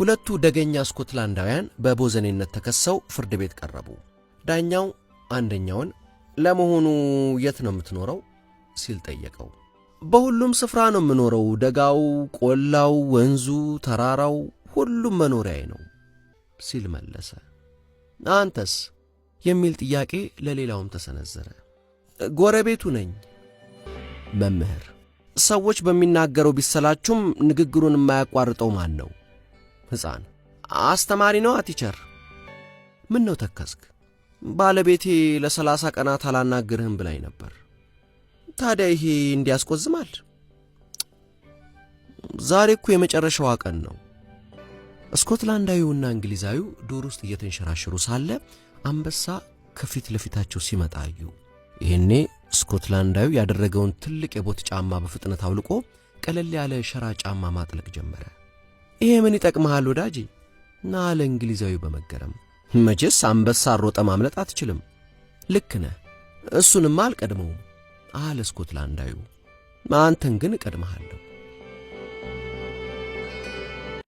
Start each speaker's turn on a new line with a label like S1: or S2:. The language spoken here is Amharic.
S1: ሁለቱ ደገኛ ስኮትላንዳውያን በቦዘኔነት ተከሰው ፍርድ ቤት ቀረቡ። ዳኛው አንደኛውን ለመሆኑ የት ነው የምትኖረው ሲል ጠየቀው። በሁሉም ስፍራ ነው የምኖረው፣ ደጋው፣ ቆላው፣ ወንዙ፣ ተራራው ሁሉም መኖሪያዬ ነው ሲል መለሰ። አንተስ የሚል ጥያቄ ለሌላውም ተሰነዘረ። ጎረቤቱ ነኝ። መምህር ሰዎች በሚናገረው ቢሰላቹም ንግግሩን የማያቋርጠው ማን ነው? ሕፃን አስተማሪ ነው ቲቸር። ምን ነው ተከስክ? ባለቤቴ ለ30 ቀናት አላናግርህም ብላኝ ነበር። ታዲያ ይሄ እንዲያስቆዝማል? ዛሬ እኮ የመጨረሻዋ ቀን ነው። ስኮትላንዳዊውና እንግሊዛዊው ዱር ውስጥ እየተንሸራሸሩ ሳለ አንበሳ ከፊት ለፊታቸው ሲመጣ አዩ። ይሄኔ ስኮትላንዳዊ ያደረገውን ትልቅ የቦት ጫማ በፍጥነት አውልቆ ቀለል ያለ ሸራ ጫማ ማጥለቅ ጀመረ። ይሄ ምን ይጠቅምሃል ወዳጄ? አለ እንግሊዛዊው በመገረም። መቼስ አንበሳ ሮጠ ማምለጥ አትችልም። ልክ ነህ፣ እሱንማ አልቀድመውም አለ ስኮትላንዳዊው። አንተን ግን እቀድመሃለሁ።